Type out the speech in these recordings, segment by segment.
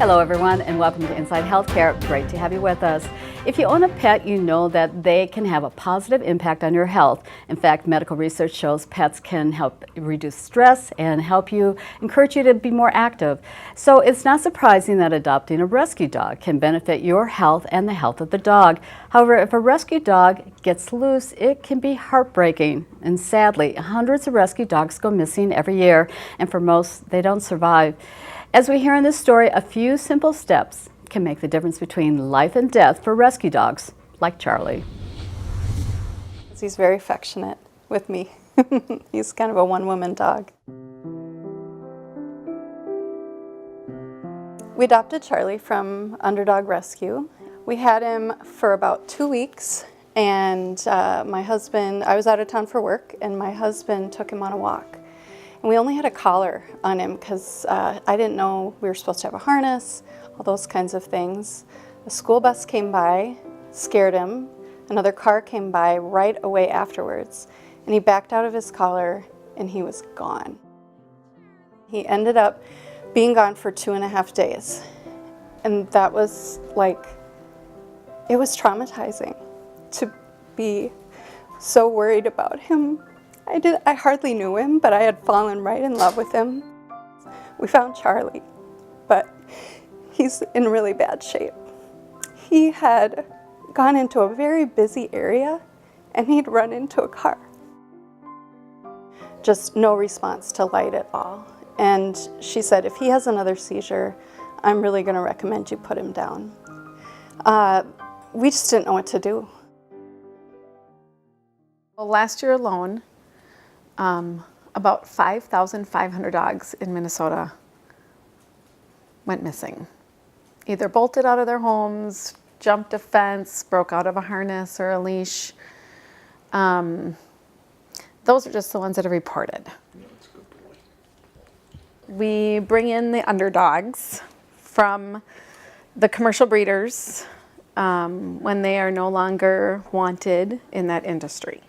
Hello everyone and welcome to Inside Healthcare. Great to have you with us. If you own a pet, you know that they can have a positive impact on your health. In fact, medical research shows pets can help reduce stress and encourage you to be more active. So it's not surprising that adopting a rescue dog can benefit your health and the health of the dog. However, if a rescue dog gets loose, it can be heartbreaking. And sadly, hundreds of rescue dogs go missing every year, and for most, they don't survive. As we hear in this story, a few simple steps can make the difference between life and death for rescue dogs like Charlie. He's very affectionate with me. He's kind of a one-woman dog. We adopted Charlie from Underdog Rescue. We had him for about 2 weeks, and I was out of town for work, and my husband took him on a walk. And we only had a collar on him because I didn't know we were supposed to have a harness, all those kinds of things. A school bus came by, scared him. Another car came by right away afterwards, and he backed out of his collar and he was gone. He ended up being gone for 2.5 days. And that was it was traumatizing to be so worried about him. I hardly knew him, but I had fallen right in love with him. We found Charlie, but he's in really bad shape. He had gone into a very busy area and he'd run into a car. Just no response to light at all. And she said, if he has another seizure, I'm really going to recommend you put him down. We just didn't know what to do. Well, last year alone, about 5,500 dogs in Minnesota went missing. Either bolted out of their homes, jumped a fence, broke out of a harness or a leash. Those are just the ones that are reported. We bring in the underdogs from the commercial breeders when they are no longer wanted in that industry.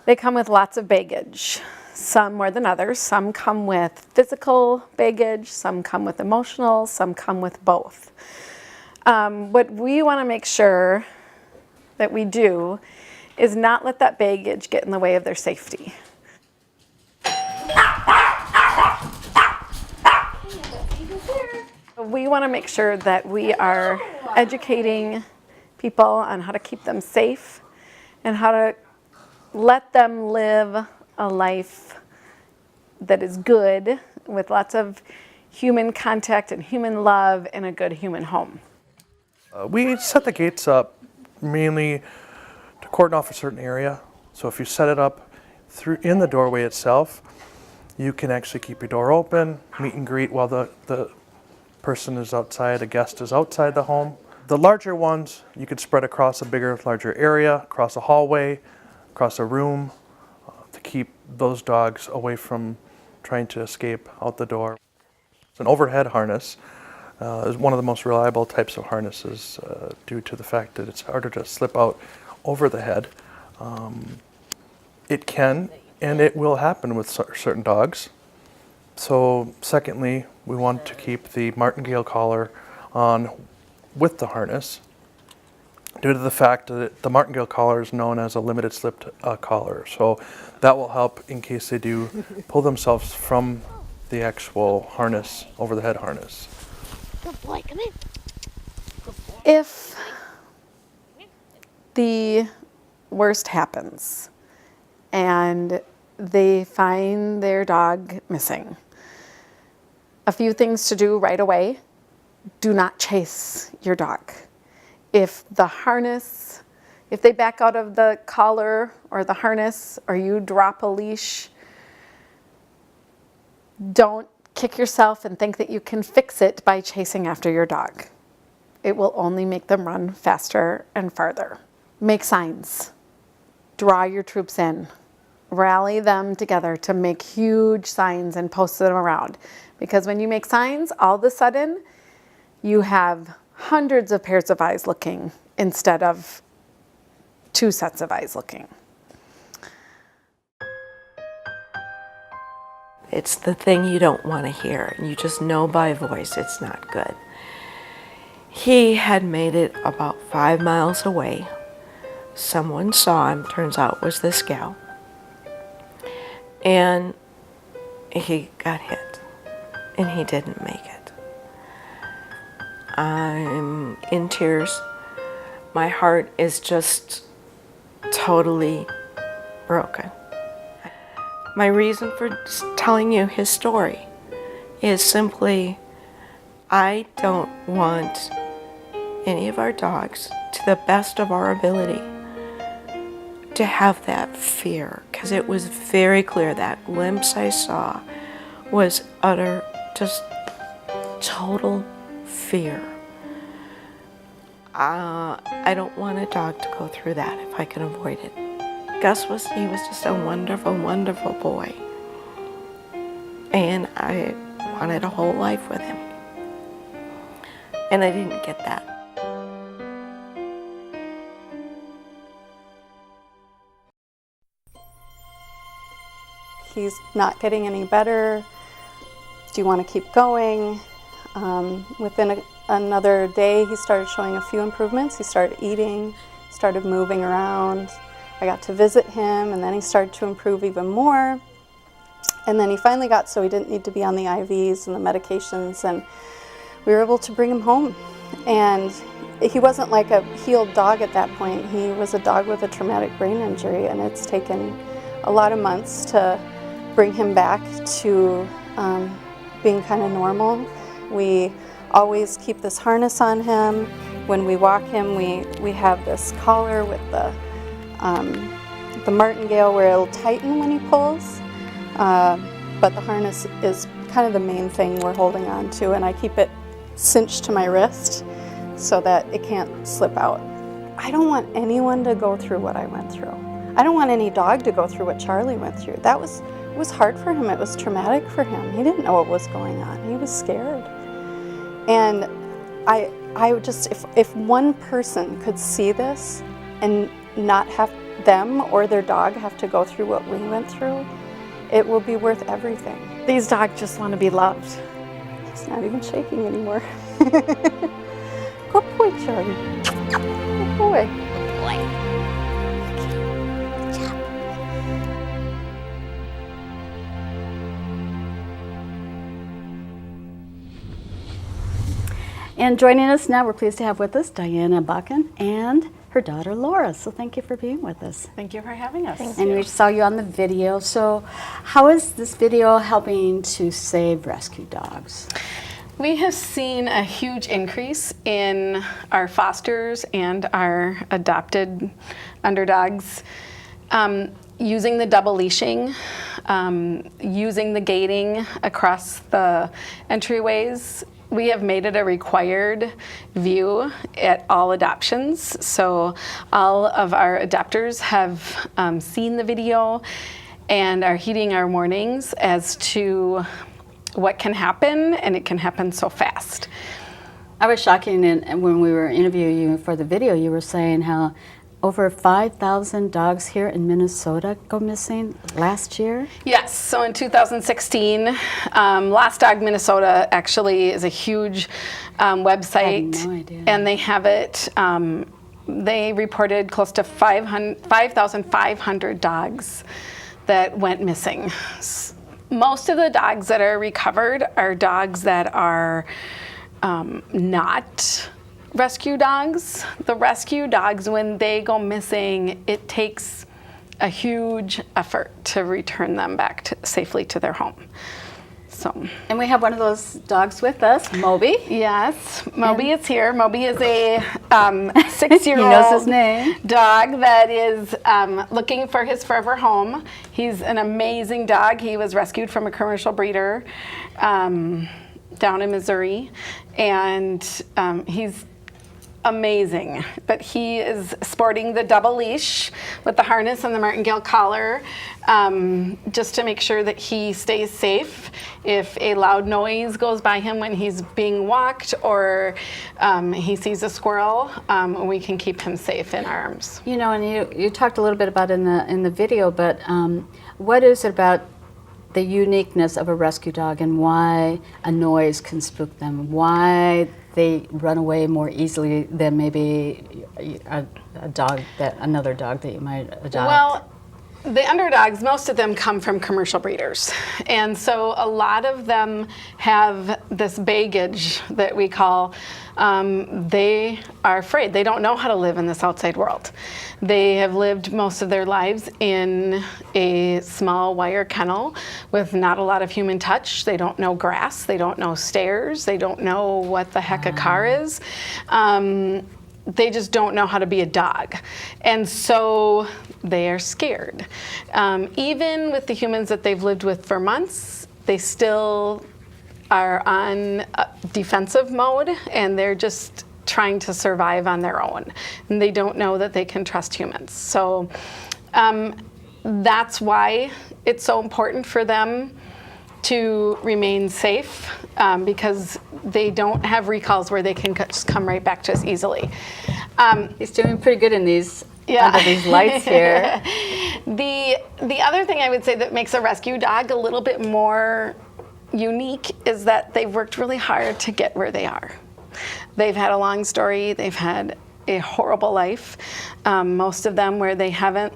They come with lots of baggage, some more than others. Some come with physical baggage, some come with emotional, some come with both. What we want to make sure that we do is not let that baggage get in the way of their safety. We want to make sure that we are educating people on how to keep them safe and how to let them live a life that is good with lots of human contact and human love in a good human home. We set the gates up mainly to cordon off a certain area. So if you set it up in the doorway itself, you can actually keep your door open, meet and greet while the person is outside, a guest is outside the home. The larger ones, you could spread across a larger area, across a hallway, across a room, to keep those dogs away from trying to escape out the door. An overhead harness is one of the most reliable types of harnesses due to the fact that it's harder to slip out over the head. It can and it will happen with certain dogs. So secondly, we want to keep the martingale collar on with the harness, due to the fact that the martingale collar is known as a limited slip collar. So that will help in case they do pull themselves from the actual harness, over the head harness. Good boy, come in. If the worst happens and they find their dog missing, a few things to do right away. Do not chase your dog. If they back out of the collar or the harness, or you drop a leash, don't kick yourself and think that you can fix it by chasing after your dog. It will only make them run faster and farther. Make signs. Draw your troops in. Rally them together to make huge signs and post them around. Because when you make signs, all of a sudden, you have hundreds of pairs of eyes looking instead of 2 sets of eyes looking. It's the thing you don't want to hear, and you just know by voice it's not good. He had made it about 5 miles away. Someone saw him, turns out it was this gal, and he got hit, and he didn't make it. I'm in tears. My heart is just totally broken. My reason for telling you his story is simply, I don't want any of our dogs, to the best of our ability, to have that fear, because it was very clear that glimpse I saw was utter, just total fear. I don't want a dog to go through that if I can avoid it. Gus was just a wonderful, wonderful boy. And I wanted a whole life with him. And I didn't get that. He's not getting any better. Do you want to keep going? Within another day, he started showing a few improvements. He started eating, started moving around. I got to visit him, and then he started to improve even more. And then he finally got so he didn't need to be on the IVs and the medications, and we were able to bring him home. And he wasn't like a healed dog at that point. He was a dog with a traumatic brain injury, and it's taken a lot of months to bring him back to being kind of normal. We always keep this harness on him. When we walk him, we have this collar with the martingale where it'll tighten when he pulls, but the harness is kind of the main thing we're holding on to, and I keep it cinched to my wrist so that it can't slip out. I don't want anyone to go through what I went through. I don't want any dog to go through what Charlie went through. It was hard for him. It was traumatic for him. He didn't know what was going on. He was scared. And I just, if one person could see this and not have them or their dog have to go through what we went through, it will be worth everything. These dogs just want to be loved. He's not even shaking anymore. Good boy, Charlie. Good boy. Boy. Good job. And joining us now, we're pleased to have with us Diana Buchan and her daughter Laura. So thank you for being with us. Thank you for having us. And we saw you on the video. So how is this video helping to save rescue dogs? We have seen a huge increase in our fosters and our adopted underdogs using the double leashing, using the gating across the entryways. We have made it a required view at all adoptions. So all of our adopters have seen the video and are heeding our warnings as to what can happen, and it can happen so fast. I was shocking, and when we were interviewing you for the video, you were saying how over 5,000 dogs here in Minnesota go missing last year? Yes, so in 2016, Lost Dog Minnesota actually is a huge website. I had no idea. And they have it, they reported close to 5,500 dogs that went missing. Most of the dogs that are recovered are dogs that are not rescue dogs. The rescue dogs, when they go missing, it takes a huge effort to return them back safely to their home. So. And we have one of those dogs with us, Moby. Yes, Moby is here. Moby is a 6-year-old He knows his name. dog that is looking for his forever home. He's an amazing dog. He was rescued from a commercial breeder down in Missouri, and he's amazing, but he is sporting the double leash with the harness and the martingale collar just to make sure that he stays safe. If a loud noise goes by him when he's being walked or he sees a squirrel, we can keep him safe in our arms. You know, and you talked a little bit about it in the video, but what is it about the uniqueness of a rescue dog and why a noise can spook them, why they run away more easily than maybe another dog that you might adopt? Well, the underdogs, most of them come from commercial breeders. And so a lot of them have this baggage that we call, they are afraid. They don't know how to live in this outside world. They have lived most of their lives in a small wire kennel with not a lot of human touch. They don't know grass. They don't know stairs. They don't know what the heck a car is. They just don't know how to be a dog. And so they are scared. Even with the humans that they've lived with for months, they still are on defensive mode, and they're just trying to survive on their own. And they don't know that they can trust humans. So that's why it's so important for them to remain safe, because they don't have recalls where they can just come right back to us easily. He's doing pretty good in these under these lights here. The other thing I would say that makes a rescue dog a little bit more unique is that they've worked really hard to get where they are. They've had a long story. They've had a horrible life. Most of them where they haven't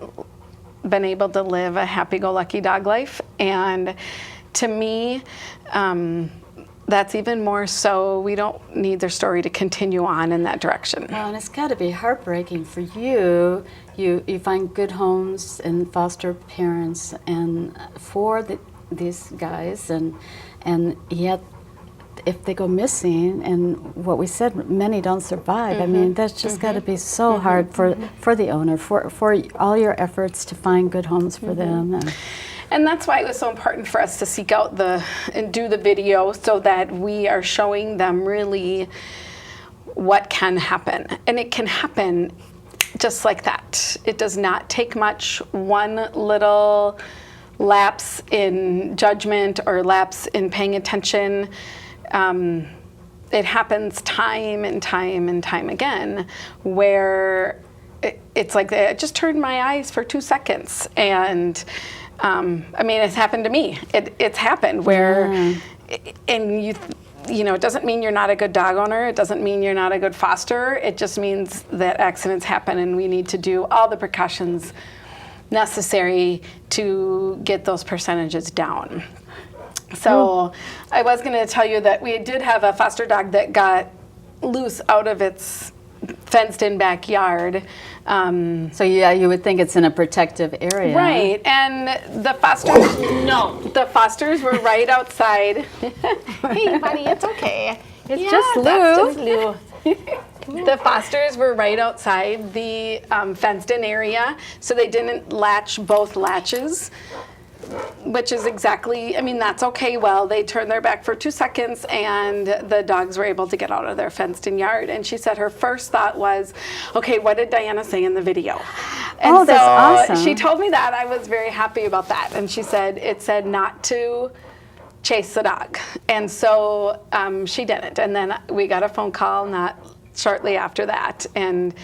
been able to live a happy-go-lucky dog life. And to me, that's even more so. We don't need their story to continue on in that direction. Well, and it's got to be heartbreaking for you. You find good homes and foster parents and for these guys, and yet if they go missing, and what we said, many don't survive. I mean, that's just got to be so hard for the owner, for all your efforts to find good homes for them. And that's why it was so important for us to seek out and do the video so that we are showing them really what can happen. And it can happen just like that. It does not take much. One little lapse in judgment or lapse in paying attention. It happens time and time and time again where it's like I just turned my eyes for 2 seconds, and I mean, it's happened to me. It's happened where, and you know, it doesn't mean you're not a good dog owner. It doesn't mean you're not a good foster. It just means that accidents happen, and we need to do all the precautions necessary to get those percentages down. So I was going to tell you that we did have a foster dog that got loose out of its fenced-in backyard. So yeah, you would think it's in a protective area. Right, and the fosters were right outside. Hey, buddy, it's okay. It's just Lou. Lou. The fosters were right outside the fenced-in area, so they didn't latch both latches, which is exactly, I mean, that's okay. Well, they turned their back for 2 seconds, and the dogs were able to get out of their fenced-in yard. And she said her first thought was, okay, what did Diana say in the video? And that's awesome. She told me that. I was very happy about that. And she said, it said not to chase the dog. And so she didn't. And then we got a phone call not shortly after that. And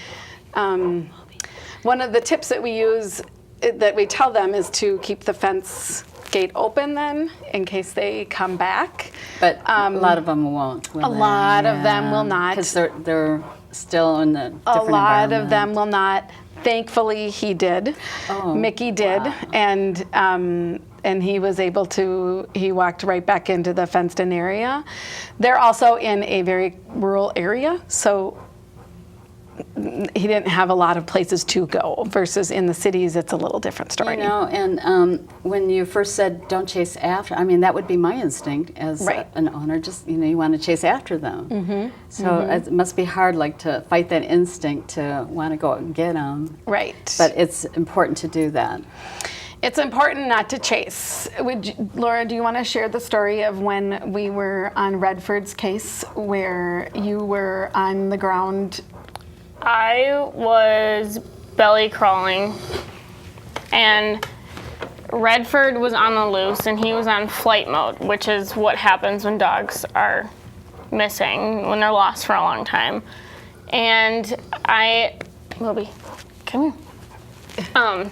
one of the tips that we use, that we tell them, is to keep the fence gate open then in case they come back. But a lot of them won't. A lot of them will not. Because they're still in a different A lot of environment. them will not. Thankfully, he did. Oh, Mickey did, and he was able to. He walked right back into the fenced-in area. They're also in a very rural area, so he didn't have a lot of places to go. Versus in the cities, it's a little different story. You know, and when you first said don't chase after, I mean, that would be my instinct as Right. an owner. Just, you know, you want to chase after them. So it must be hard, like, to fight that instinct to want to go out and get them. Right. But it's important to do that. It's important not to chase. Laura, do you want to share the story of when we were on Redford's case where you were on the ground? I was belly crawling, and Redford was on the loose, and he was on flight mode, which is what happens when dogs are missing, when they're lost for a long time. And Bobby, come here.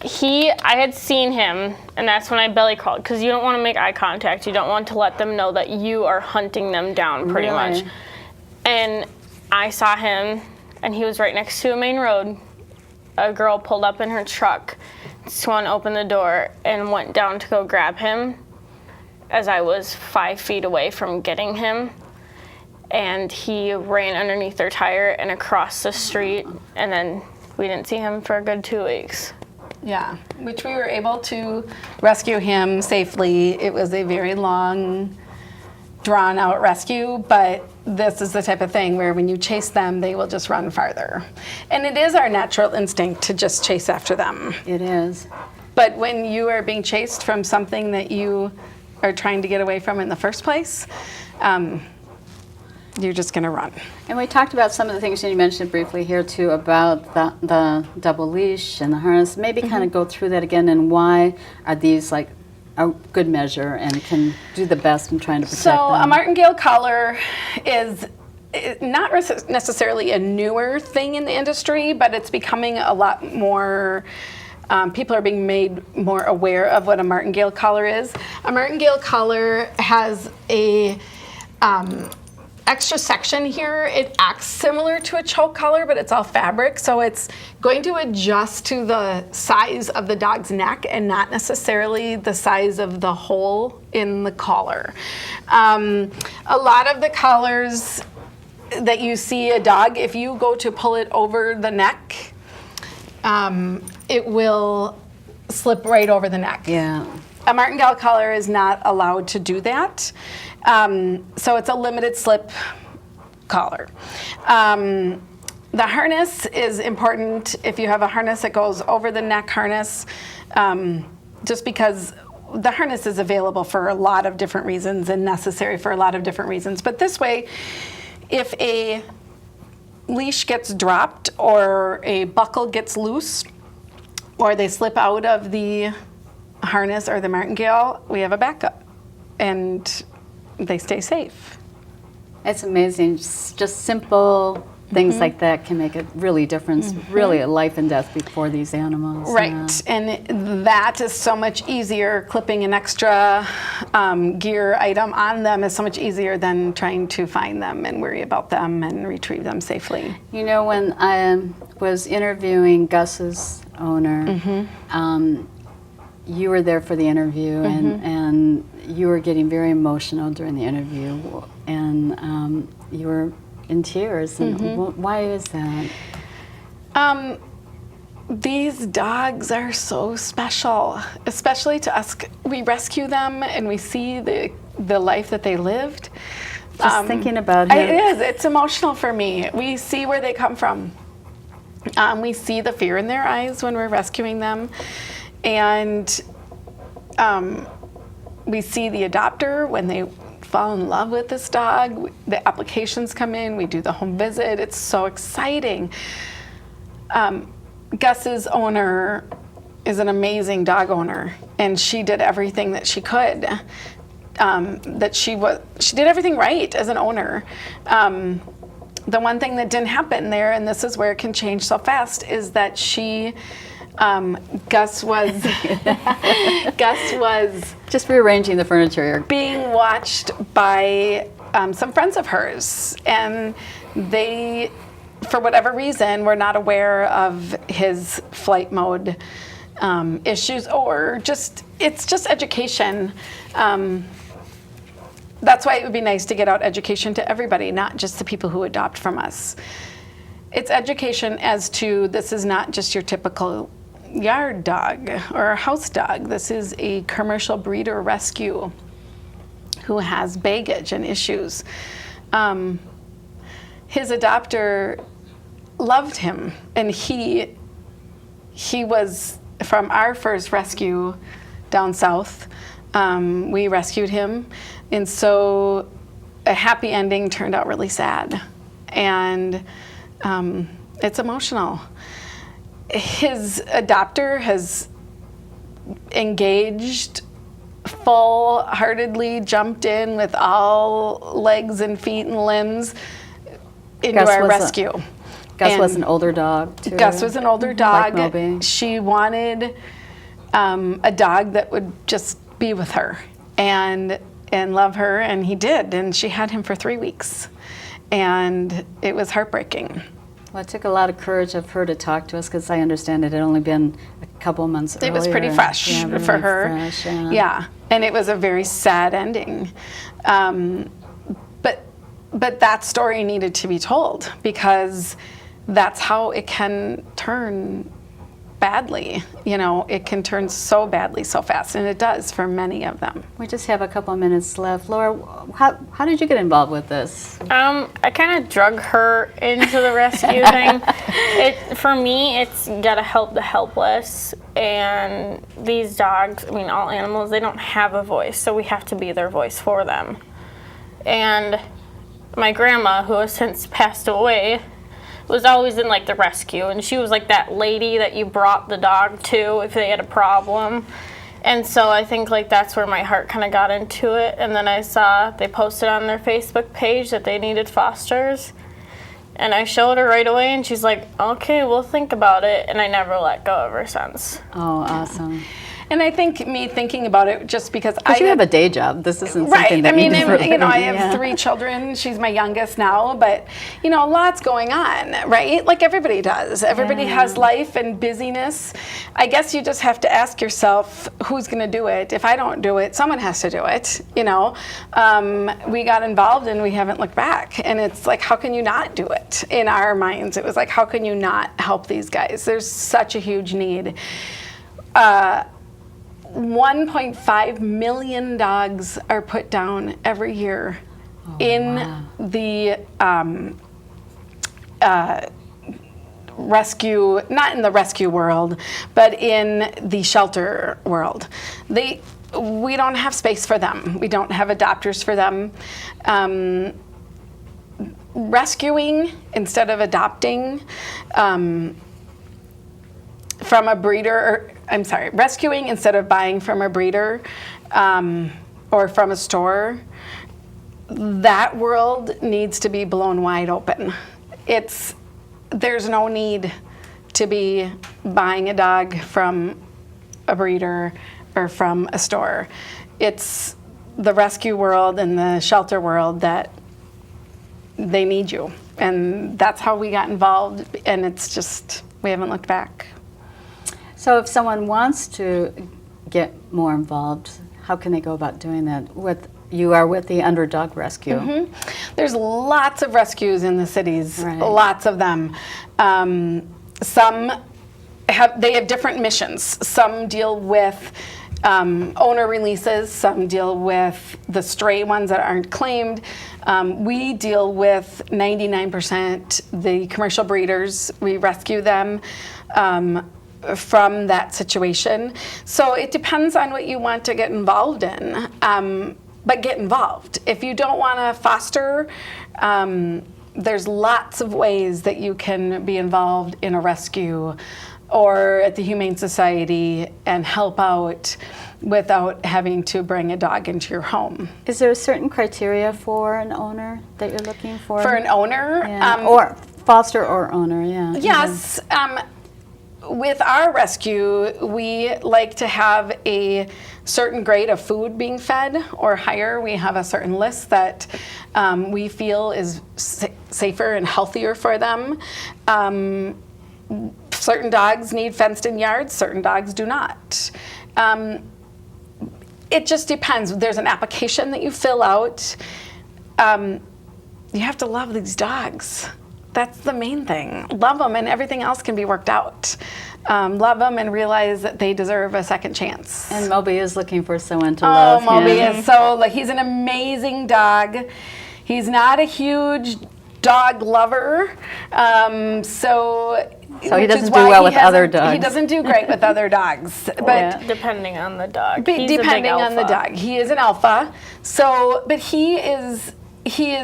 I had seen him, and that's when I belly crawled, because you don't want to make eye contact. You don't want to let them know that you are hunting them down, pretty much. And I saw him, and he was right next to a main road. A girl pulled up in her truck, Swan opened the door, and went down to go grab him as I was 5 feet away from getting him. And he ran underneath their tire and across the street, and then we didn't see him for a good 2 weeks. Yeah, which we were able to rescue him safely. It was a very long, drawn out rescue, but this is the type of thing where when you chase them, they will just run farther. And it is our natural instinct to just chase after them. It is. But when you are being chased from something that you are trying to get away from in the first place, you're just going to run. And we talked about some of the things, and you mentioned briefly here too, about the double leash and the harness. Maybe kind of go through that again, and why are these like a good measure and can do the best in trying to protect So them? a martingale collar is not necessarily a newer thing in the industry, but it's becoming a lot more. People are being made more aware of what a martingale collar is. A martingale collar has a extra section here. It acts similar to a choke collar, but it's all fabric, so it's going to adjust to the size of the dog's neck and not necessarily the size of the hole in the collar. A lot of the collars that you see a dog, if you go to pull it over the neck, it will slip right over the neck. Yeah. A martingale collar is not allowed to do that. So it's a limited slip collar. The harness is important. If you have a harness that goes over the neck harness, just because the harness is available for a lot of different reasons and necessary for a lot of different reasons. But this way, if a leash gets dropped or a buckle gets loose or they slip out of the harness or the martingale, we have a backup and they stay safe. It's amazing. Just simple things like that can make a really difference, really a life and death before these animals. Right, and that is so much easier. Clipping an extra gear item on them is so much easier than trying to find them and worry about them and retrieve them safely. You know, when I was interviewing Gus's owner, you were there for the interview, and you were getting very emotional during the interview, and you were in tears. And why is that? These dogs are so special, especially to us. We rescue them and we see the life that they lived. Just thinking about him. It is. It's emotional for me. We see where they come from. We see the fear in their eyes when we're rescuing them. And we see the adopter when they fall in love with this dog. The applications come in, we do the home visit. It's so exciting. Gus's owner is an amazing dog owner, and she did everything that she could. She did everything right as an owner. The one thing that didn't happen there, and this is where it can change so fast, is that Gus was Just rearranging the furniture. being watched by some friends of hers, and they, for whatever reason, were not aware of his flight mode issues, or it's just education. That's why it would be nice to get out education to everybody, not just the people who adopt from us. It's education as to this is not just your typical yard dog or a house dog. This is a commercial breeder rescue who has baggage and issues. His adopter loved him, and he was from our first rescue down south. We rescued him, and so a happy ending turned out really sad, and it's emotional. His adopter has engaged, full-heartedly jumped in with all legs and feet and limbs into Gus our was rescue. Gus was And an older dog, too. Gus was an older dog. Like Moby. She wanted a dog that would just be with her and love her, and he did. And she had him for 3 weeks, and it was heartbreaking. Well, it took a lot of courage of her to talk to us because I understand it had only been a couple months earlier. It was pretty fresh Yeah, really for her. fresh, yeah, and it was a very sad ending. But that story needed to be told because that's how it can turn badly. You know, it can turn so badly so fast, and it does for many of them. We just have a couple of minutes left. Laura, how did you get involved with this? I kind of drug her into the rescue thing. For me, it's you gotta help the helpless. And these dogs, I mean, all animals, they don't have a voice, so we have to be their voice for them. And my grandma, who has since passed away, was always in like the rescue, and she was like that lady that you brought the dog to if they had a problem. And so I think like that's where my heart kind of got into it. And then I saw they posted on their Facebook page that they needed fosters, and I showed her right away, and she's like, okay, we'll think about it. And I never let go ever since. Oh, awesome. And I think me thinking about it just because I You have a day job. This isn't right. something that I mean, you do for a you know, I living. have Yeah. 3 children. She's my youngest now, but you know, lots going on, right? Like everybody does. Everybody has life and busyness. I guess you just have to ask yourself, who's going to do it? If I don't do it, someone has to do it. You know, we got involved and we haven't looked back. And it's like, how can you not do it? In our minds, it was like, how can you not help these guys? There's such a huge need. 1.5 million dogs are put down every year in the rescue, not in the rescue world, but in the shelter world. We don't have space for them. We don't have adopters for them. Rescuing instead of adopting from a breeder, rescuing instead of buying from a breeder or from a store, that world needs to be blown wide open. There's no need to be buying a dog from a breeder or from a store. It's the rescue world and the shelter world that they need you. And that's how we got involved, and it's just, we haven't looked back. So if someone wants to get more involved, how can they go about doing that? You are with the Underdog Rescue. Mm-hmm. There's lots of rescues in the cities, Right. Lots of them. Some have different missions. Some deal with owner releases, some deal with the stray ones that aren't claimed. We deal with 99% the commercial breeders. We rescue them from that situation. So it depends on what you want to get involved in. But get involved. If you don't want to foster, there's lots of ways that you can be involved in a rescue or at the Humane Society and help out without having to bring a dog into your home. Is there a certain criteria for an owner that you're looking for? For an owner, Yeah. Or foster or owner, yeah. yes. With our rescue, we like to have a certain grade of food being fed or higher. We have a certain list that we feel is safer and healthier for them. Certain dogs need fenced-in yards, certain dogs do not. It just depends. There's an application that you fill out. You have to love these dogs. That's the main thing. Love them, and everything else can be worked out. Love them and realize that they deserve a second chance. And Moby is looking for someone to love. Moby him. is so, he's an amazing dog. He's not a huge dog lover, So he which doesn't is do why well he with other hasn't- He dogs. doesn't do great with other dogs, but. Yeah. Depending on the dog. He's a big Depending on the alpha. dog. He is an alpha. So, but he is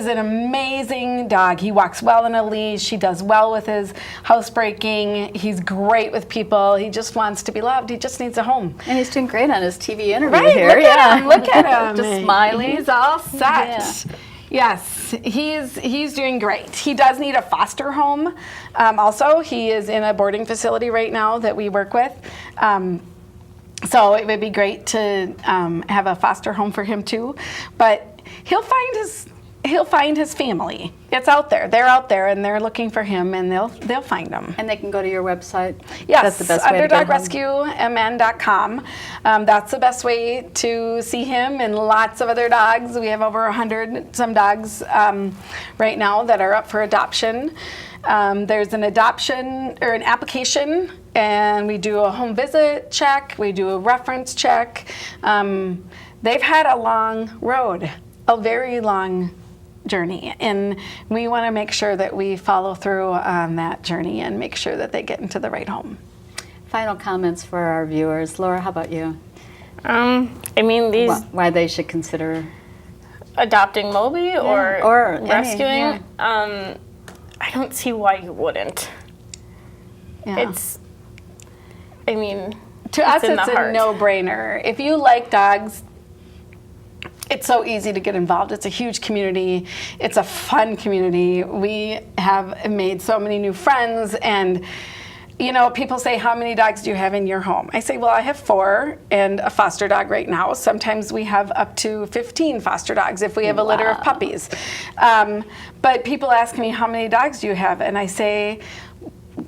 an amazing dog. He walks well in a leash. He does well with his housebreaking. He's great with people. He just wants to be loved. He just needs a home. And he's doing great on his TV interview Right? here. Look at him. Look at him. Just smiling. He's all set. Yeah. Yes. he's doing great. He does need a foster home. Also, he is in a boarding facility right now that we work with. So it would be great to have a foster home for him too. But he'll find his family. It's out there. They're out there, and they're looking for him, and they'll find him. And they can go to your website? Yes, That's the best way to get home. UnderdogRescueMN.com. That's the best way to see him and lots of other dogs. We have over 100 some dogs right now that are up for adoption. There's an adoption or an application, and we do a home visit check. We do a reference check. They've had a long road, a very long journey, and we want to make sure that we follow through on that journey and make sure that they get into the right home. Final comments for our viewers. Laura, how about you? I mean, these Why they should consider adopting Moby or any, rescuing, yeah. I don't see why you wouldn't. Yeah. I mean, To us, in the it's a heart. no-brainer. If you like dogs, it's so easy to get involved. It's a huge community. It's a fun community. We have made so many new friends, and you know, people say, how many dogs do you have in your home? I say, well, I have 4 and a foster dog right now. Sometimes we have up to 15 foster dogs if we have a litter of puppies. But people ask me, how many dogs do you have? And I say,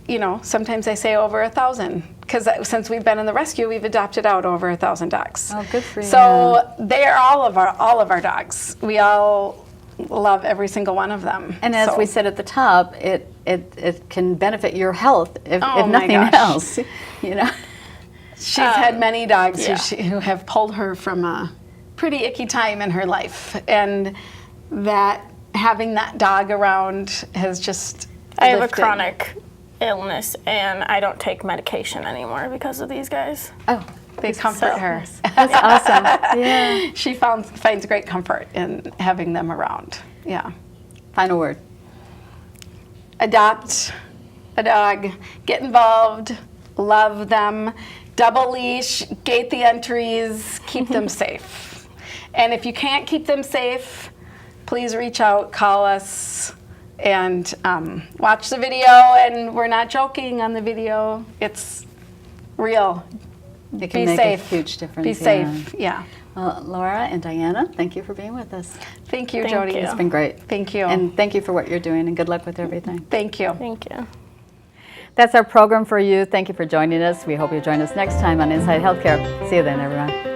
you know, sometimes I say over 1,000, because since we've been in the rescue, we've adopted out over 1,000 dogs. Oh, good for you. So they are all of our dogs. We all love every single one of them. And as So- we said at the top, it can benefit your health if Oh, my nothing gosh. else. You know, She's had many dogs yeah. who have pulled her from a pretty icky time in her life, and that having that dog around has just I have a lifted. chronic illness, and I don't take medication anymore because of these guys. oh, They comfort her. that's awesome. Yeah. She finds great comfort in having them around. Yeah. Final word. Adopt a dog, get involved, love them, double leash, gate the entries, keep them safe. And if you can't keep them safe, please reach out, call us, and watch the video. And we're not joking on the video. It's real. It can Be make safe. a huge difference. Be yeah. safe. Yeah. Well, Laura and Diana, thank you for being with us. Thank you, Thank Jody. you. It's been great. Thank you. And thank you for what you're doing, and good luck with everything. Thank you. Thank you. That's our program for you. Thank you for joining us. We hope you'll join us next time on Inside Healthcare. See you then, everyone.